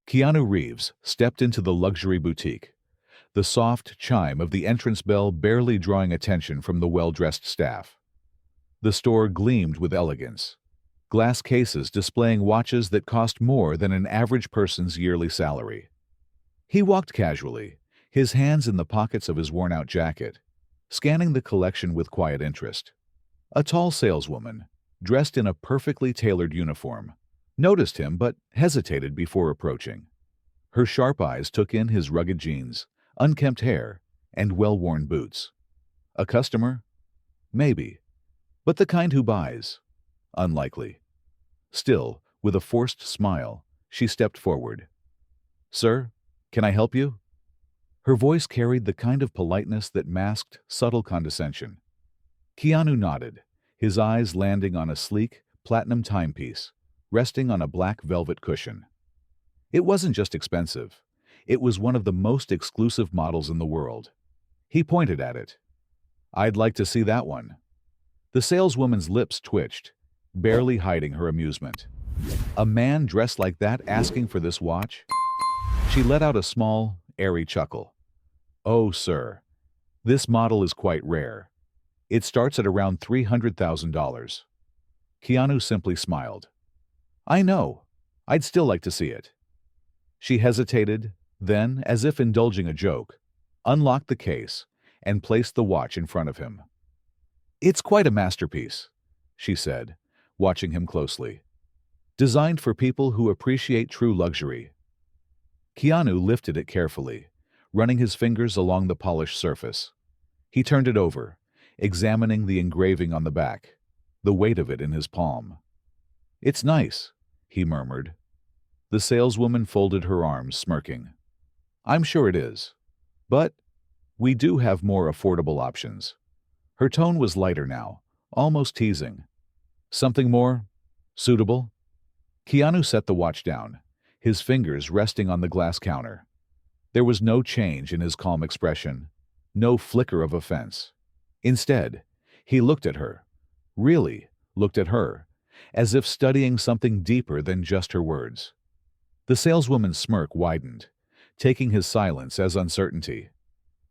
Keanu Reeves stepped into the luxury boutique, the soft chime of the entrance bell barely drawing attention from the well-dressed staff. The store gleamed with elegance, glass cases displaying watches that cost more than an average person's yearly salary. He walked casually, his hands in the pockets of his worn-out jacket, scanning the collection with quiet interest. A tall saleswoman, dressed in a perfectly tailored uniform, noticed him but hesitated before approaching. Her sharp eyes took in his rugged jeans, unkempt hair, and well-worn boots. A customer? Maybe. But the kind who buys? Unlikely. Still, with a forced smile, she stepped forward. "Sir, can I help you?" Her voice carried the kind of politeness that masked subtle condescension. Keanu nodded, his eyes landing on a sleek, platinum timepiece, resting on a black velvet cushion. It wasn't just expensive. It was one of the most exclusive models in the world. He pointed at it. "I'd like to see that one." The saleswoman's lips twitched, barely hiding her amusement. A man dressed like that asking for this watch? She let out a small, airy chuckle. "Oh, sir, this model is quite rare. It starts at around $300,000. Keanu simply smiled. "I know. I'd still like to see it." She hesitated, then, as if indulging a joke, unlocked the case and placed the watch in front of him. "It's quite a masterpiece," she said, watching him closely. "Designed for people who appreciate true luxury." Keanu lifted it carefully, running his fingers along the polished surface. He turned it over, examining the engraving on the back, the weight of it in his palm. "It's nice," he murmured. The saleswoman folded her arms, smirking. "I'm sure it is. But we do have more affordable options." Her tone was lighter now, almost teasing. "Something more suitable?" Keanu set the watch down, his fingers resting on the glass counter. There was no change in his calm expression, no flicker of offense. Instead, he looked at her, really looked at her, as if studying something deeper than just her words. The saleswoman's smirk widened, taking his silence as uncertainty.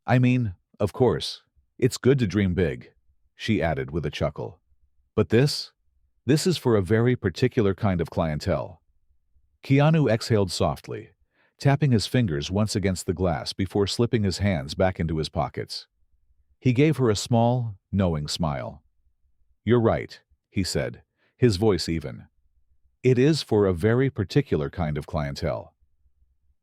"I mean, of course, it's good to dream big," she added with a chuckle. "But this is for a very particular kind of clientele." Keanu exhaled softly, tapping his fingers once against the glass before slipping his hands back into his pockets. He gave her a small, knowing smile. "You're right," he said, his voice even. "It is for a very particular kind of clientele."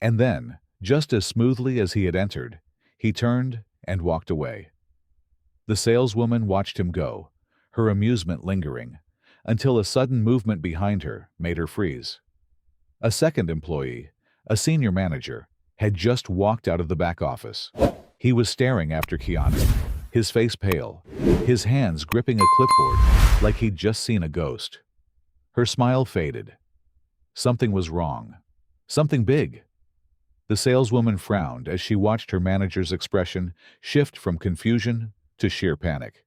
And then, just as smoothly as he had entered, he turned and walked away. The saleswoman watched him go, her amusement lingering, until a sudden movement behind her made her freeze. A second employee, a senior manager, had just walked out of the back office. He was staring after Keanu, his face pale, his hands gripping a clipboard like he'd just seen a ghost. Her smile faded. Something was wrong. Something big. The saleswoman frowned as she watched her manager's expression shift from confusion to sheer panic.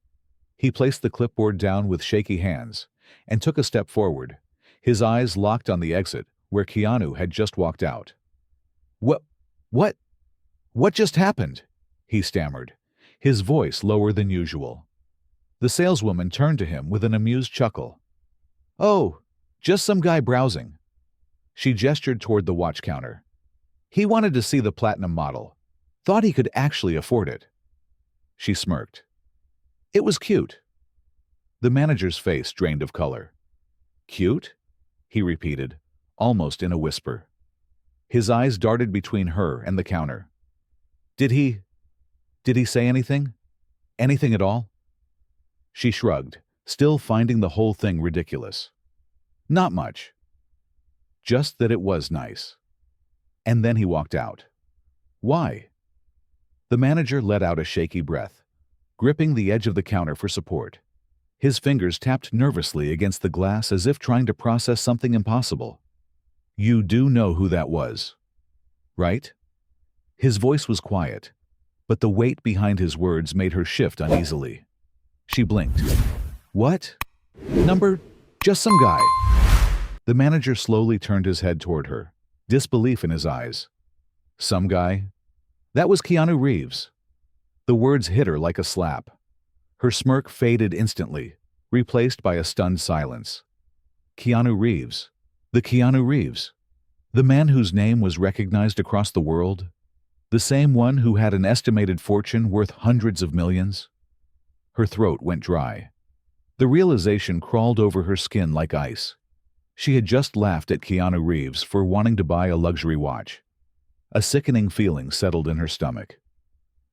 He placed the clipboard down with shaky hands and took a step forward, his eyes locked on the exit where Keanu had just walked out. What just happened?" he stammered, his voice lower than usual. The saleswoman turned to him with an amused chuckle. "Oh, just some guy browsing." She gestured toward the watch counter. "He wanted to see the platinum model. Thought he could actually afford it." She smirked. "It was cute." The manager's face drained of color. "Cute?" he repeated, almost in a whisper. His eyes darted between her and the counter. Did he say anything? Anything at all?" She shrugged, still finding the whole thing ridiculous. "Not much. Just that it was nice." And then he walked out. "Why?" The manager let out a shaky breath, gripping the edge of the counter for support. His fingers tapped nervously against the glass as if trying to process something impossible. "You do know who that was, right?" His voice was quiet, but the weight behind his words made her shift uneasily. She blinked. "What? Number? Just some guy." The manager slowly turned his head toward her. disbelief in his eyes. Some guy? That was Keanu Reeves. The words hit her like a slap. Her smirk faded instantly, replaced by a stunned silence. Keanu Reeves. The Keanu Reeves. The man whose name was recognized across the world? The same one who had an estimated fortune worth hundreds of millions? Her throat went dry. The realization crawled over her skin like ice. She had just laughed at Keanu Reeves for wanting to buy a luxury watch. A sickening feeling settled in her stomach.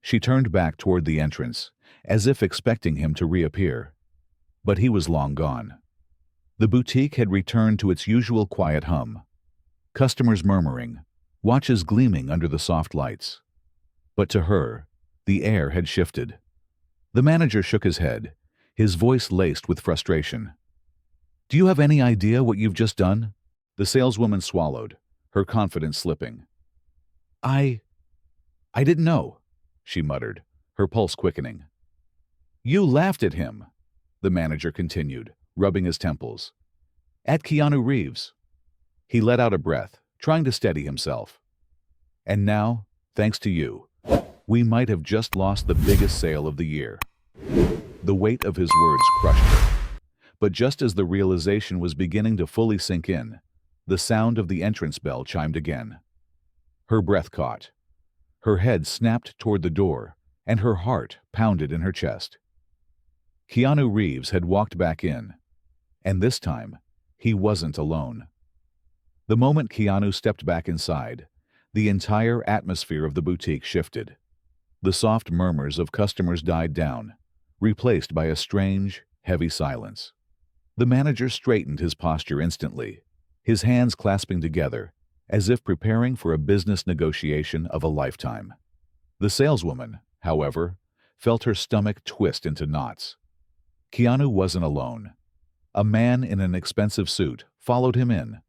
She turned back toward the entrance, as if expecting him to reappear. But he was long gone. The boutique had returned to its usual quiet hum. Customers murmuring, watches gleaming under the soft lights. But to her, the air had shifted. The manager shook his head, his voice laced with frustration. "Do you have any idea what you've just done?" The saleswoman swallowed, her confidence slipping. I didn't know," she muttered, her pulse quickening. "You laughed at him," the manager continued, rubbing his temples. "At Keanu Reeves." He let out a breath, trying to steady himself. "And now, thanks to you, we might have just lost the biggest sale of the year." The weight of his words crushed her. But just as the realization was beginning to fully sink in, the sound of the entrance bell chimed again. Her breath caught. Her head snapped toward the door, and her heart pounded in her chest. Keanu Reeves had walked back in, and this time, he wasn't alone. The moment Keanu stepped back inside, the entire atmosphere of the boutique shifted. The soft murmurs of customers died down, replaced by a strange, heavy silence. The manager straightened his posture instantly, his hands clasping together, as if preparing for a business negotiation of a lifetime. The saleswoman, however, felt her stomach twist into knots. Keanu wasn't alone. A man in an expensive suit followed him in,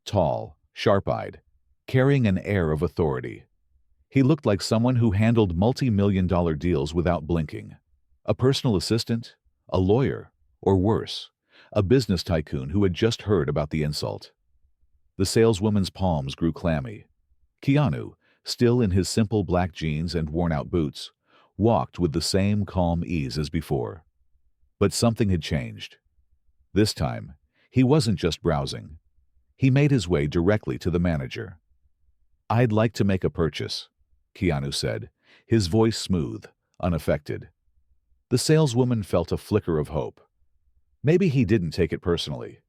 tall, sharp-eyed, carrying an air of authority. He looked like someone who handled multi-million-dollar deals without blinking. A personal assistant, a lawyer, or worse, a business tycoon who had just heard about the insult. The saleswoman's palms grew clammy. Keanu, still in his simple black jeans and worn-out boots, walked with the same calm ease as before. But something had changed. This time, he wasn't just browsing. He made his way directly to the manager. "I'd like to make a purchase," Keanu said, his voice smooth, unaffected. The saleswoman felt a flicker of hope. Maybe he didn't take it personally.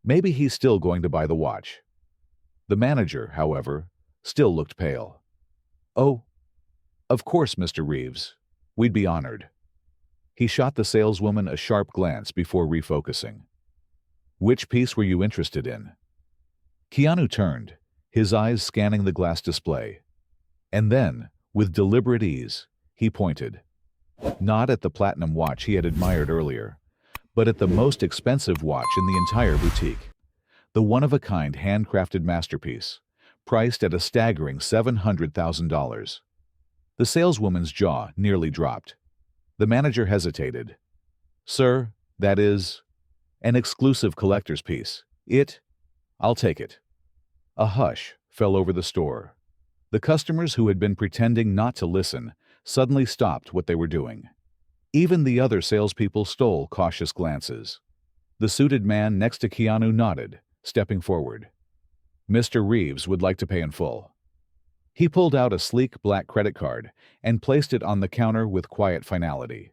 Maybe he's still going to buy the watch. The manager, however, still looked pale. "Oh, of course, Mr. Reeves. We'd be honored." He shot the saleswoman a sharp glance before refocusing. "Which piece were you interested in?" Keanu turned, his eyes scanning the glass display. And then, with deliberate ease, he pointed. Not at the platinum watch he had admired earlier, but at the most expensive watch in the entire boutique. The one-of-a-kind handcrafted masterpiece, priced at a staggering $700,000. The saleswoman's jaw nearly dropped. The manager hesitated. "Sir, that is an exclusive collector's piece. I'll take it." A hush fell over the store. The customers who had been pretending not to listen suddenly stopped what they were doing. Even the other salespeople stole cautious glances. The suited man next to Keanu nodded, stepping forward. "Mr. Reeves would like to pay in full." He pulled out a sleek black credit card and placed it on the counter with quiet finality.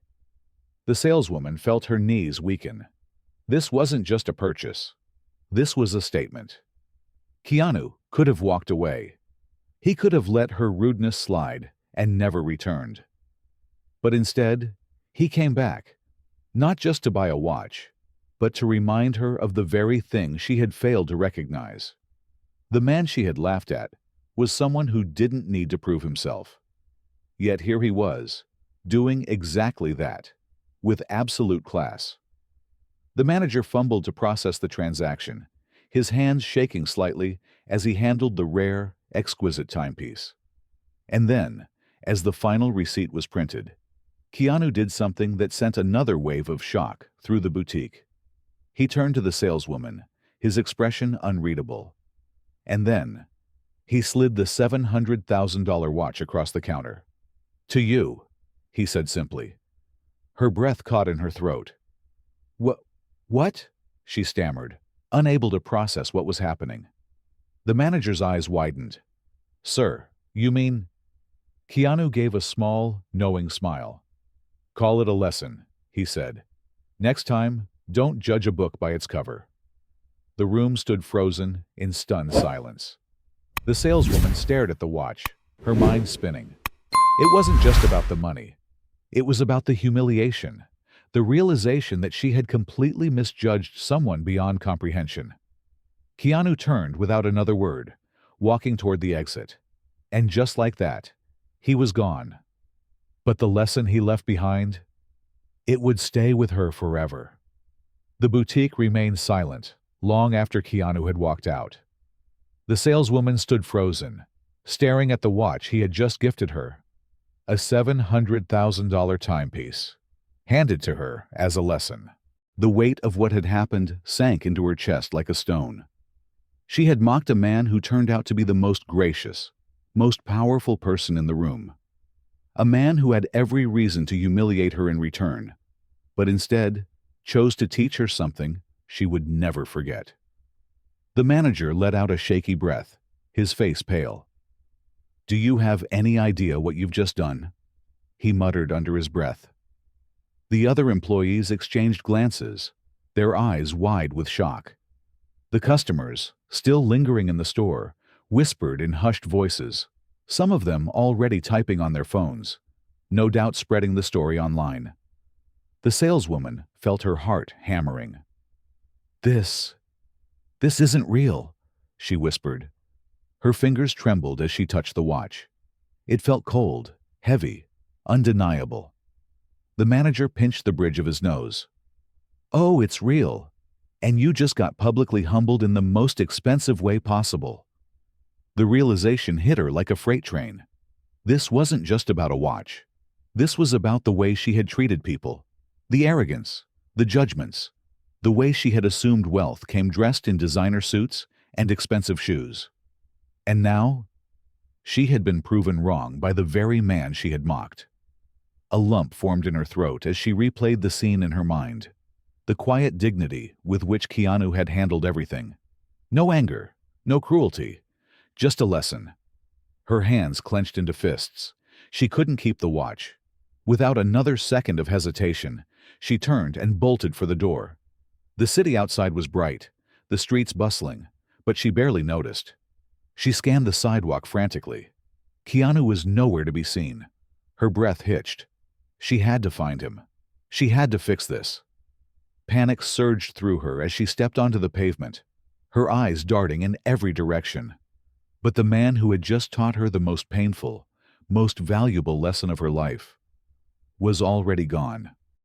The saleswoman felt her knees weaken. This wasn't just a purchase. This was a statement. Keanu could have walked away. He could have let her rudeness slide and never returned. But instead, he came back, not just to buy a watch, but to remind her of the very thing she had failed to recognize. The man she had laughed at was someone who didn't need to prove himself. Yet here he was, doing exactly that, with absolute class. The manager fumbled to process the transaction, his hands shaking slightly as he handled the rare, exquisite timepiece. And then, as the final receipt was printed, Keanu did something that sent another wave of shock through the boutique. He turned to the saleswoman, his expression unreadable. And then, He slid the $700,000 watch across the counter. "To you," he said simply. Her breath caught in her throat. "What? What?" she stammered, unable to process what was happening. The manager's eyes widened. "Sir, you mean—" Keanu gave a small, knowing smile. "Call it a lesson," he said. "Next time, don't judge a book by its cover." The room stood frozen in stunned silence. The saleswoman stared at the watch, her mind spinning. It wasn't just about the money. It was about the humiliation, the realization that she had completely misjudged someone beyond comprehension. Keanu turned without another word, walking toward the exit. And just like that, he was gone. But the lesson he left behind? It would stay with her forever. The boutique remained silent, long after Keanu had walked out. The saleswoman stood frozen, staring at the watch he had just gifted her. A $700,000 timepiece, handed to her as a lesson. The weight of what had happened sank into her chest like a stone. She had mocked a man who turned out to be the most gracious, most powerful person in the room. A man who had every reason to humiliate her in return, but instead chose to teach her something she would never forget. The manager let out a shaky breath, his face pale. "Do you have any idea what you've just done?" he muttered under his breath. The other employees exchanged glances, their eyes wide with shock. The customers, still lingering in the store, whispered in hushed voices, some of them already typing on their phones, no doubt spreading the story online. The saleswoman felt her heart hammering. This isn't real," she whispered. Her fingers trembled as she touched the watch. It felt cold, heavy, undeniable. The manager pinched the bridge of his nose. "Oh, it's real. And you just got publicly humbled in the most expensive way possible." The realization hit her like a freight train. This wasn't just about a watch. This was about the way she had treated people. The arrogance, the judgments, the way she had assumed wealth came dressed in designer suits and expensive shoes. And now, she had been proven wrong by the very man she had mocked. A lump formed in her throat as she replayed the scene in her mind. The quiet dignity with which Keanu had handled everything. No anger, no cruelty, just a lesson. Her hands clenched into fists. She couldn't keep the watch. Without another second of hesitation, she turned and bolted for the door. The city outside was bright, the streets bustling, but she barely noticed. She scanned the sidewalk frantically. Keanu was nowhere to be seen. Her breath hitched. She had to find him. She had to fix this. Panic surged through her as she stepped onto the pavement, her eyes darting in every direction. But the man who had just taught her the most painful, most valuable lesson of her life was already gone.